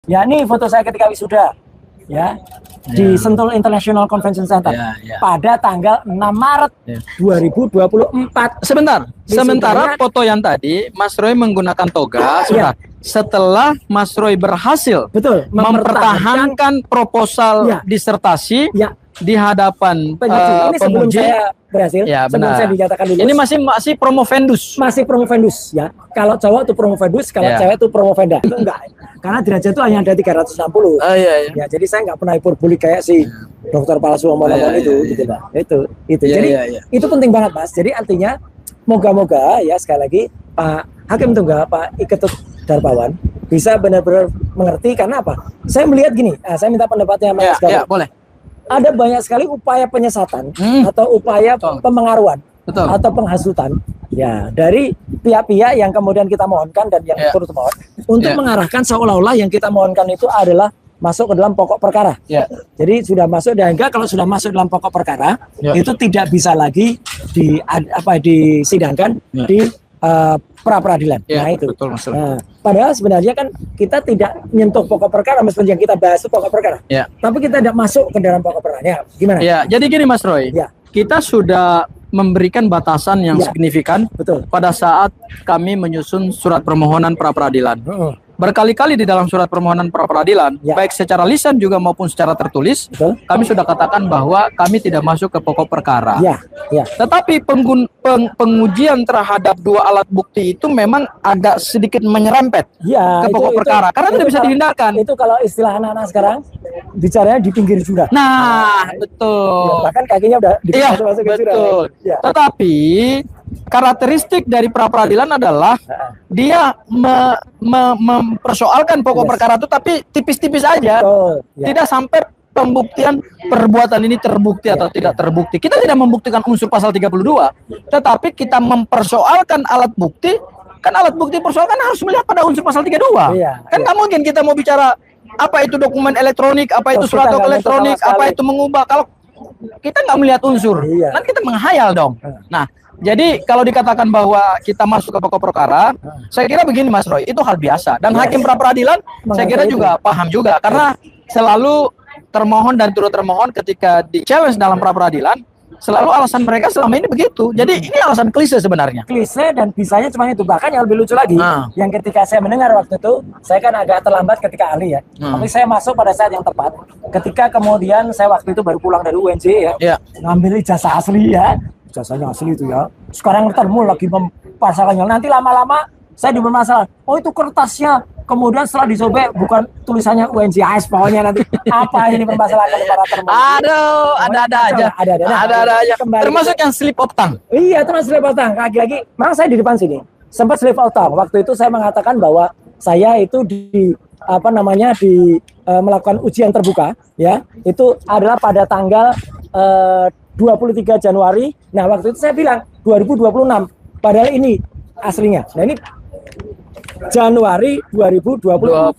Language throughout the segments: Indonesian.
Ya, ini foto saya ketika wisuda. Ya. Di Sentul International Convention Center pada tanggal 6 Maret 2024. Sementara foto yang tadi Mas Roy menggunakan toga. Setelah Mas Roy berhasil mempertahankan proposal disertasi di hadapan ini sebelum saya berhasil, sebelum saya dinyatakan lulus. Ini masih promovendus. Masih promovendus ya. Kalau cowok itu promovendus, kalau cewek itu promovenda. Itu enggak. Karena derajat itu hanya ada 360. Ya, jadi saya nggak pernah hiperbolik kayak si dokter palsu omong-omong itu gitu, Pak. Itu. Jadi itu penting banget, Mas. Jadi artinya moga-moga ya sekali lagi Pak Hakim Tunggal, Pak Iketut Darmawan bisa benar-benar mengerti. Karena apa? Saya melihat gini, saya minta pendapatnya Mas Gawat. Boleh. Ada banyak sekali upaya penyesatan atau upaya pemengaruhan atau penghasutan ya dari pihak-pihak yang kemudian kita mohonkan dan yang turut mohon untuk mengarahkan seolah-olah yang kita mohonkan itu adalah masuk ke dalam pokok perkara. Jadi sudah masuk, dan enggak, kalau sudah masuk dalam pokok perkara itu tidak bisa lagi disidangkan di pra-peradilan. Nah itu. Padahal sebenarnya kan kita tidak menyentuh pokok perkara, meskipun yang kita bahas itu pokok perkara. Tapi kita tidak masuk ke dalam pokok perkara. Gimana? Jadi gini Mas Roy. Kita sudah memberikan batasan yang signifikan pada saat kami menyusun surat permohonan pra-peradilan. Berkali-kali di dalam surat permohonan pra-peradilan, baik secara lisan juga maupun secara tertulis, kami sudah katakan bahwa kami tidak masuk ke pokok perkara. Tetapi pengujian terhadap dua alat bukti itu memang agak sedikit menyerempet ke pokok perkara, karena tidak bisa dihindarkan. Itu kalau istilah anak-anak sekarang bicaranya di pinggir jurang. Nah, betul. Bahkan kakinya udah masuk ke jurang. Tetapi karakteristik dari pra-peradilan adalah dia mempersoalkan pokok perkara itu, tapi tipis-tipis aja. Tidak sampai pembuktian perbuatan ini terbukti atau tidak terbukti. Kita tidak membuktikan unsur pasal 32, tetapi kita mempersoalkan alat bukti. Kan alat bukti persoalkan harus melihat pada unsur pasal 32. Kan nggak mungkin kita mau bicara apa itu dokumen elektronik, apa itu surat elektronik, apa itu mengubah. Kalau kita nggak melihat unsur, nanti kita menghayal dong. Nah, jadi kalau dikatakan bahwa kita masuk ke pokok perkara, saya kira begini Mas Roy, itu hal biasa. Dan hakim pra-peradilan saya kira juga paham juga, karena selalu termohon dan turut termohon ketika di-challenge dalam pra-peradilan, selalu alasan mereka selama ini begitu. Jadi ini alasan klise sebenarnya. Klise, dan bisanya cuma itu. Bahkan yang lebih lucu lagi, yang ketika saya mendengar waktu itu, saya kan agak terlambat ketika ahli ya. Tapi saya masuk pada saat yang tepat. Ketika kemudian saya waktu itu baru pulang dari UNJ ya, ngambil ijazah asli ya. Ijazahnya asli itu ya. Sekarang termul lagi mempasalkannya. Nanti lama-lama saya dipermasalahkan. Oh itu kertasnya. Kemudian setelah disobek bukan tulisannya UNJAS, pokoknya nanti apa ini permasalahan para termul. Aduh, ada aja. Ada aja. Termasuk yang slip of tongue. Iya, termasuk slip of tongue. Lagi-lagi, memang saya di depan sini sempat slip of tongue. Waktu itu saya mengatakan bahwa saya itu melakukan ujian terbuka ya. Itu adalah pada tanggal 23 Januari. Nah, waktu itu saya bilang 2026. Padahal ini aslinya. Nah, ini Januari 2024.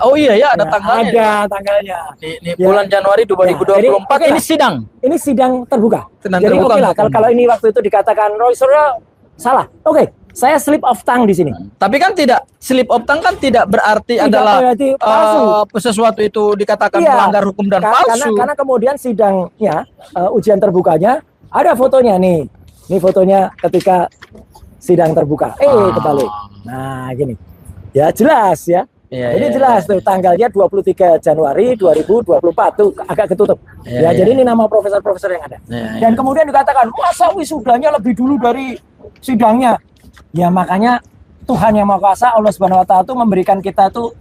Oh iya ya, ada tanggalnya. Ada tanggalnya. Ini bulan Januari 2024. Ini sidang. Ini sidang terbuka. Sidang jadi terbuka. Oke lah, kalau ini waktu itu dikatakan Roy Suryo salah. Oke, saya slip of tongue di sini. Tapi kan tidak, slip of tongue kan tidak berarti adalah sesuatu itu dikatakan melanggar hukum dan palsu. Karena kemudian sidangnya, ujian terbukanya ada fotonya nih. Ini fotonya ketika sidang terbuka. Kebalik. Nah, gini. Ya jelas ya. Ini jelas tuh tanggalnya 23 Januari 2024 tuh agak ketutup. Jadi ini nama profesor-profesor yang ada. Dan kemudian dikatakan, masa wisudanya lebih dulu dari sidangnya. Ya makanya Tuhan Yang Maha Kuasa, Allah Subhanahu wa Ta'ala tuh memberikan kita tuh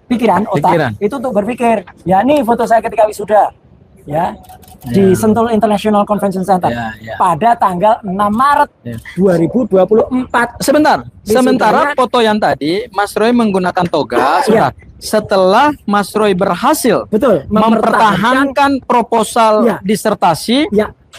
pikiran, otak itu untuk berpikir. Ya ini foto saya ketika wisuda. Ya, di Sentul International Convention Center pada tanggal 6 Maret 2024. Sementara foto yang tadi Mas Roy menggunakan toga. Setelah Mas Roy berhasil mempertahankan proposal disertasi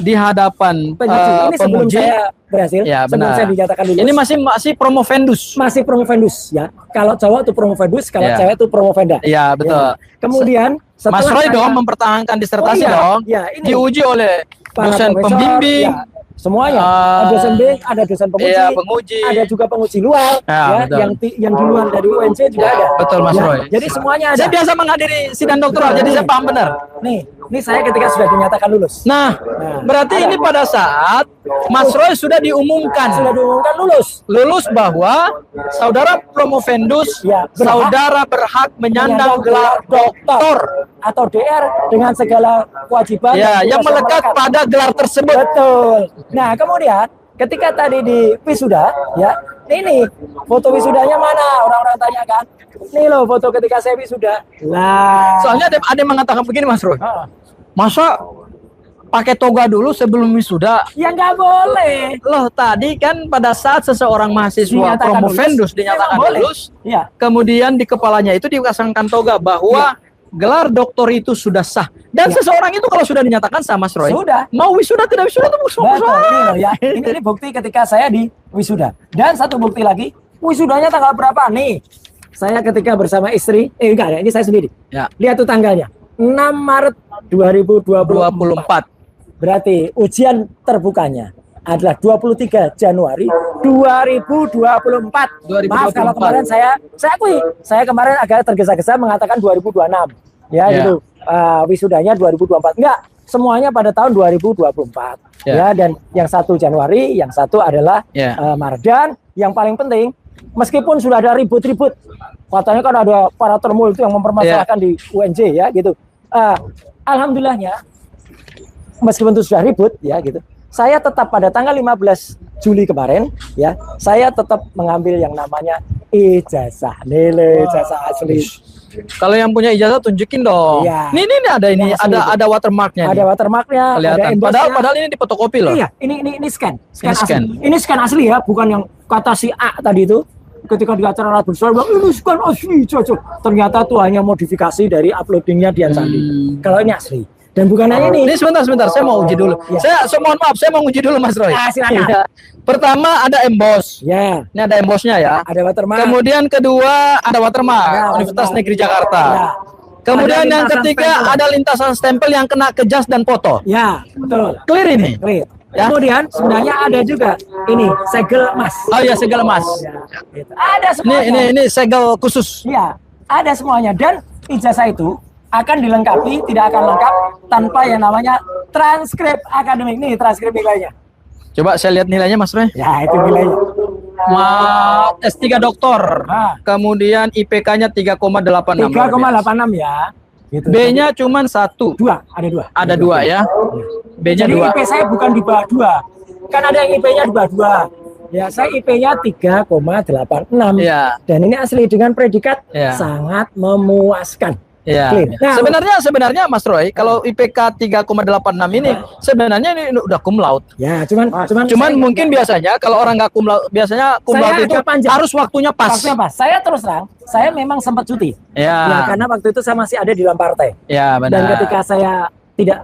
di hadapan ini sebelum saya berhasil, sebelum saya dinyatakan lulus. Ini masih promovendus. Masih promovendus ya. Kalau cowok itu promovendus, kalau cewek itu promovenda. Iya, betul. Kemudian Mas Roy dong mempertahankan disertasi dong. Diuji oleh dosen pembimbing, semuanya. Ada dosen B, ada dosen penguji, penguji, ada juga penguji luar, yang di luar dari UNC juga ada. Betul Mas Roy. Jadi semuanya ada. Saya biasa menghadiri sidang doktoral, jadi saya paham benar. Ini saya ketika sudah dinyatakan lulus. Nah berarti ini pada saat Mas Roy sudah diumumkan lulus bahwa saudara promovendus, saudara berhak menyandang gelar doktor atau DR dengan segala kewajiban yang melekat pada gelar tersebut. Betul. Nah kemudian ketika tadi di wisuda, ini foto wisudanya mana? Orang-orang tanya kan. Nih loh foto ketika saya wisuda. Lah. Soalnya ada yang mengatakan begini Mas Roy. Masa pakai toga dulu sebelum wisuda? Ya nggak boleh. Loh tadi kan pada saat seseorang mahasiswa promovendus dinyatakan lulus, kemudian di kepalanya itu dipasangkan toga bahwa gelar doktor itu sudah sah. Dan seseorang itu kalau sudah dinyatakan sah Mas Roy, mau wisuda tidak wisuda itu ini bukti ketika saya di wisuda. Dan satu bukti lagi, wisudanya tanggal berapa nih? Saya ketika bersama istri, ini saya sendiri. Lihat tuh tanggalnya. 6 Maret 2024. Berarti ujian terbukanya adalah 23 Januari 2024. Maaf kalau kemarin saya akui, saya kemarin agak tergesa-gesa mengatakan 2026. Gitu. Wisudanya 2024. Enggak, semuanya pada tahun 2024. Dan yang 1 Januari, yang satu adalah Maret. Dan yang paling penting, meskipun sudah ada ribut-ribut, katanya kan ada para termul itu yang mempermasalahkan di UNJ gitu. Alhamdulillahnya meskipun itu sudah ribut gitu, saya tetap pada tanggal 15 Juli kemarin saya tetap mengambil yang namanya ijazah, nilai ijazah asli. Kalau yang punya ijazah tunjukin dong. Ini ada watermarknya. Ada watermarknya. Kelihatan. Padahal ini difotokopi loh. Iya, ini scan asli. Ini scan asli bukan yang kata si A tadi itu. Ketika di acara alat besar, ini scan asli, cocok. Ternyata itu hanya modifikasi dari uploadingnya Dian Sandi. Kalau ini asli. Dan bukan hanya ini. Ini sebentar, saya mau uji dulu. Saya mohon maaf, saya mau uji dulu Mas Roy. Silakan. Pertama ada emboss. Ini ada embossnya Ada watermark. Kemudian kedua ada watermark, Universitas Negeri Jakarta. Kemudian yang ketiga ada lintasan stempel yang kena ke jas dan foto. Betul. Clear ini. Clear. Kemudian sebenarnya ada juga ini segel emas. Oh iya, segel emas. Gitu. Ada semuanya. Ini segel khusus. Ada semuanya. Dan ijazah itu akan dilengkapi, tidak akan lengkap tanpa yang namanya transkrip akademik. Nih transkrip nilainya. Coba saya lihat nilainya Mas Roy. Itu nilainya. S3 doktor. Kemudian IPK-nya 3,86. 3,86 ya. Gitu. B-nya cuma 1. Ada dua ya. B-nya 2. Jadi IP saya bukan di bawah 2. Kan ada yang IP-nya di bawah 2. Saya IP-nya 3,86. Dan ini asli dengan predikat sangat memuaskan. Nah, sebenarnya Mas Roy, kalau IPK 3,86 ini sebenarnya ini udah cum laude. Cuman mungkin biasanya kalau orang nggak cum laude, biasanya cum laude itu harus waktunya pas. Saya terus terang, saya memang sempat cuti. Karena waktu itu saya masih ada di dalam partai. Benar. Dan ketika saya tidak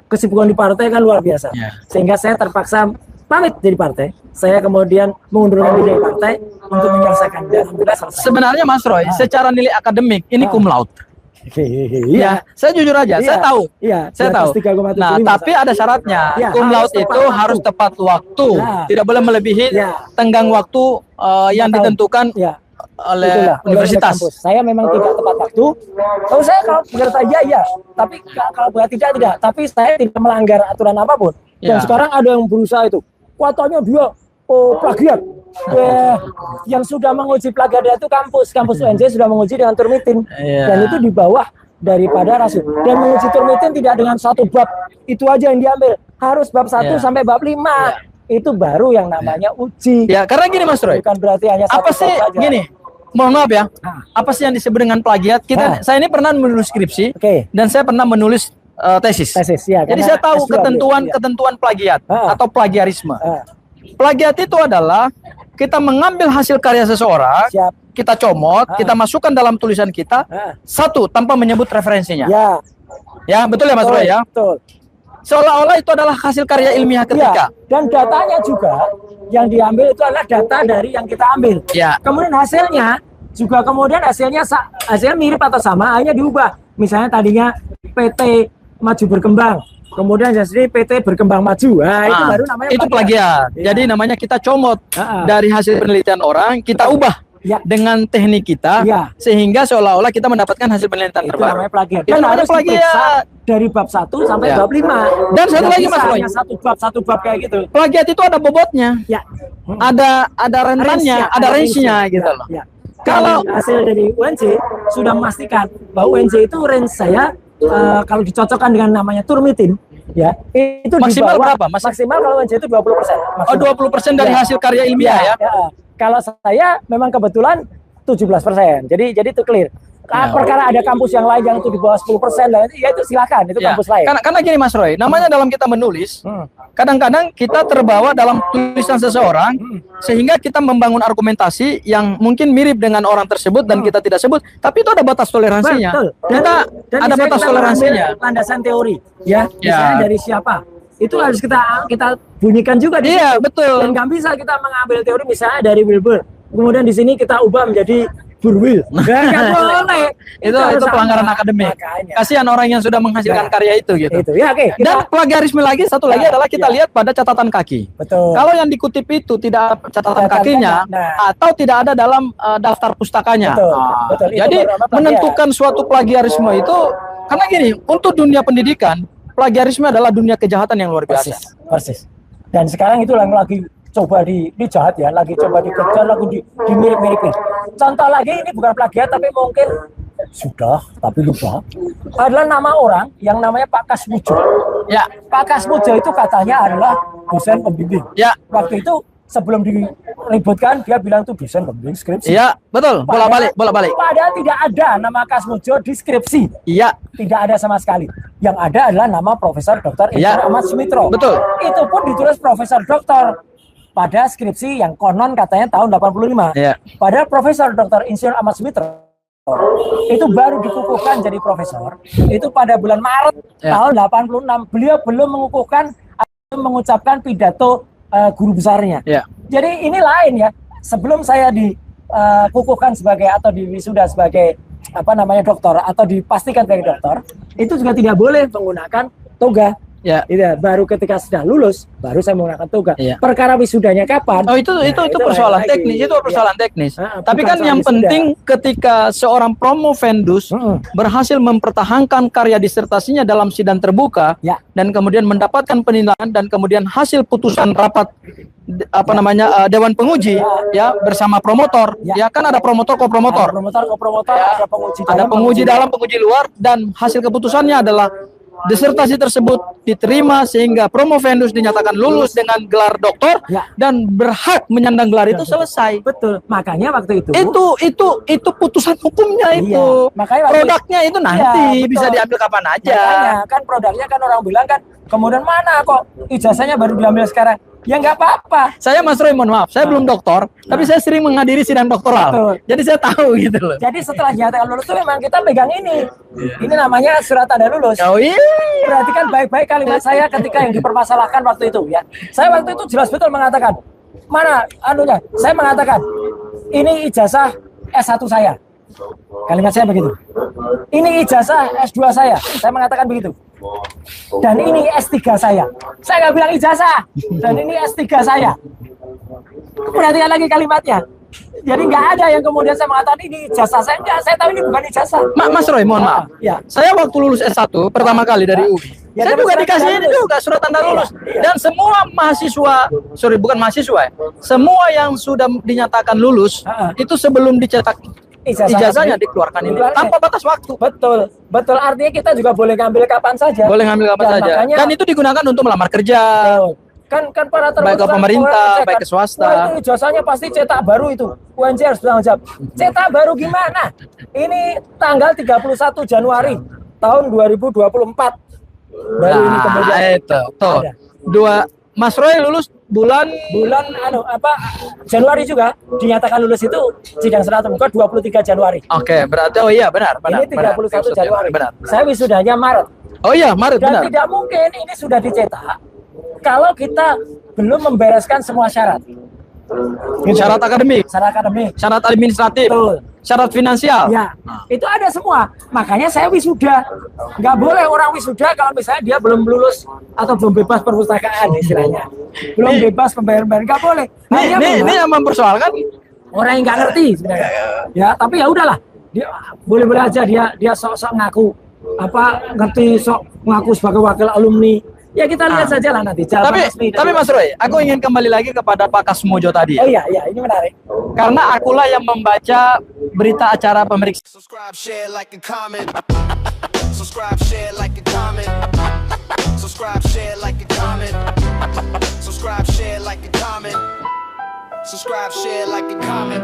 kesibukan di partai kan luar biasa. Sehingga saya terpaksa pamit dari partai. Saya kemudian mengundurkan diri dari partai untuk menyelesaikan. Sebenarnya Mas Roy, secara nilai akademik ini cum laude. Saya jujur aja, saya tahu. Saya tahu. Nah, tapi ada syaratnya. Cum laude itu harus tepat waktu, tidak boleh melebihi tenggang waktu yang ditentukan oleh universitas. Saya memang tidak tepat waktu. Kalau saya kalau bekerja tapi kalau buat tidak. Tapi saya tidak melanggar aturan apapun. Dan sekarang ada yang berusaha itu. Katanya dia plagiat. Yang sudah menguji plagiat itu kampus UNJ sudah menguji dengan turnitin. Dan itu di bawah daripada rasul. Dan menguji turnitin tidak dengan satu bab itu aja yang diambil, harus bab 1 sampai bab 5. Itu baru yang namanya uji. Karena gini Mas Roy, bukan berarti hanya apa sih gini, mohon maaf ya, apa sih yang disebut dengan plagiat? Saya ini pernah menulis skripsi dan saya pernah menulis tesis. Jadi saya tahu ketentuan plagiat atau plagiarisme. Plagiat itu adalah kita mengambil hasil karya seseorang, kita comot, kita masukkan dalam tulisan kita, satu tanpa menyebut referensinya. Betul ya Mas Roy ya? Betul. Seolah-olah itu adalah hasil karya ilmiah ketika. Dan datanya juga yang diambil itu adalah data dari yang kita ambil. Kemudian hasilnya juga hasilnya mirip atau sama, hanya diubah. Misalnya tadinya PT Maju Berkembang, kemudian jadi PT berkembang maju. Nah, itu baru namanya itu plagiat. Ya. Jadi namanya kita comot dari hasil penelitian orang, kita ubah dengan teknik kita, sehingga seolah-olah kita mendapatkan hasil penelitian terbaru. Itu namanya plagiat. Itu namanya plagiat. Dari bab 1 sampai bab 5. Dan satu lagi Mas Roy, satu bab kayak gitu. Plagiat itu ada bobotnya. Ada rentannya, ada range-nya gitu loh. Kalau hasil dari UNJ sudah memastikan bahwa UNJ itu range saya kalau dicocokkan dengan namanya turmitin, ya itu maksimal berapa? Maksimal kalau UNJ itu 20%. Oh, 20% dari hasil karya ilmiah ya. Kalau saya memang kebetulan 17%. Jadi itu clear. Perkara ada kampus yang lain yang itu di bawah 10%, ya itu silakan, itu kampus lain. Karena gini Mas Roy, namanya dalam kita menulis, kadang-kadang kita terbawa dalam tulisan seseorang, sehingga kita membangun argumentasi yang mungkin mirip dengan orang tersebut dan kita tidak sebut, tapi itu ada batas toleransinya. Betul. Dan ada batas toleransinya. Landasan teori, misalnya dari siapa? Itu harus kita bunyikan juga di situ. Betul. Dan nggak bisa kita mengambil teori misalnya dari Wilbur, kemudian di sini kita ubah menjadi Burwil. Nggak boleh. itu pelanggaran akademik. Kasihan orang yang sudah menghasilkan karya itu gitu. Dan plagiarisme lagi satu lagi adalah kita lihat pada catatan kaki. Betul. Kalau yang dikutip itu tidak catatan kakinya atau tidak ada dalam daftar pustakanya. Betul. Jadi menentukan suatu plagiarisme itu karena gini, untuk dunia pendidikan, plagiarisme adalah dunia kejahatan yang luar biasa. Persis. Dan sekarang itu yang lagi coba di jahat ya, lagi coba dikejar, lagi dimirip-miripin. Contoh lagi, ini bukan plagiat tapi mungkin sudah tapi lupa. Adalah nama orang yang namanya Pak Kasmujo. Ya, Pak Kasmujo itu katanya adalah dosen pembimbing. Ya. Waktu itu sebelum diributkan dia bilang itu dosen pembimbing skripsi. Iya, betul. Bola-balik. Padahal tidak ada nama Kasmujo di skripsi. Iya. Tidak ada sama sekali. Yang ada adalah nama Profesor Dr. Insinyur Ahmad Sumitro. Betul. Itu pun ditulis Profesor Dr. pada skripsi yang konon katanya tahun 85. Padahal Profesor Dr. Insinyur Ahmad Sumitro itu baru dikukuhkan jadi profesor itu pada bulan Maret tahun 86. Beliau belum mengucapkan pidato guru besarnya. Jadi ini lain ya. Sebelum saya dikukuhkan sebagai atau diwisuda sebagai doktor atau dipastikan sebagai doktor, itu juga tidak boleh menggunakan toga. Baru ketika sudah lulus baru saya menggunakan toga. Perkara wisudanya kapan? Oh, itu persoalan teknis, itu persoalan teknis. Tapi kan yang penting ketika seorang promovendus berhasil mempertahankan karya disertasinya dalam sidang terbuka dan kemudian mendapatkan penilaian dan kemudian hasil putusan rapat dewan penguji bersama promotor, kan ada promotor kopromotor. Ada penguji dalam, penguji luar, dan hasil keputusannya adalah disertasi tersebut diterima sehingga promovendus dinyatakan lulus dengan gelar doktor dan berhak menyandang gelar itu selesai. Betul. Makanya waktu itu putusan hukumnya itu. Makanya produknya itu nanti bisa diambil kapan aja. Makanya kan produknya kan orang bilang kan kemudian mana kok ijazahnya baru diambil sekarang. Ya nggak apa-apa. Saya Mas Roy, mohon maaf, saya belum doktor, tapi saya sering menghadiri sidang doktoral. Jadi saya tahu gitu loh. Jadi setelah dinyatakan lulus itu memang kita pegang ini. Ini namanya surat tanda lulus. Oh iya. Perhatikan baik-baik kalimat saya ketika yang dipermasalahkan waktu itu ya. Saya waktu itu jelas betul mengatakan, mana anunya? Saya mengatakan, ini ijazah S1 saya. Kalimat saya begitu. Ini ijazah S2 saya. Saya mengatakan begitu. Dan ini S3 saya. Saya nggak bilang ijazah. Dan ini S3 saya. Perhatikan lagi kalimatnya. Jadi nggak ada yang kemudian saya mengatakan ini ijazah saya. Enggak, saya tahu ini bukan ijazah. Mas Roy, mohon maaf. Saya waktu lulus S1 pertama kali dari UI. Saya juga dikasih ini juga surat tanda lulus. Dan semua mahasiswa, bukan mahasiswa, semua yang sudah dinyatakan lulus itu sebelum dicetak ijazahnya dikeluarkan ini tanpa batas waktu. Betul. Artinya kita juga boleh ngambil kapan saja. Boleh ngambil kapan saja. Makanya, dan itu digunakan untuk melamar kerja. Kan para baik ke pemerintah, baik ke swasta. Itu ijazahnya pasti cetak baru itu. UNJ harus bertanggung jawab. Cetak baru gimana? Ini tanggal 31 Januari tahun 2024. Baru ini kemudian. Itu. Tuh. Mas Roy lulus bulan Januari juga dinyatakan lulus itu sidang serata muka 23 Januari. Oke, berarti benar. Ini 31 Januari. Benar. Saya wisudanya Maret. Oh iya, Maret. Dan tidak mungkin ini sudah dicetak kalau kita belum membereskan semua syarat. Syarat akademik, syarat akademik, syarat administratif, syarat finansial. Ya, itu ada semua. Makanya saya wisuda. Nggak boleh orang wisuda kalau misalnya dia belum lulus atau belum bebas perpustakaan istilahnya. Belum bebas pembayaran, nggak boleh. Ini yang mempersoalkan orang yang nggak ngerti sebenarnya. Ya, tapi ya udahlah. Dia boleh-boleh aja dia sok-sok ngaku ngerti, sok ngaku sebagai wakil alumni. Ya kita lihat saja lah nanti. Tapi Mas Roy, aku ingin kembali lagi kepada Pak Kasmojo tadi. Oh iya, ini menarik. Karena akulah yang membaca berita acara pemeriksaan. Subscribe, share, like, and comment. Subscribe, share, like, and comment. Subscribe, share, like, and comment. Subscribe, share, like, and comment. Subscribe, share, like, and comment.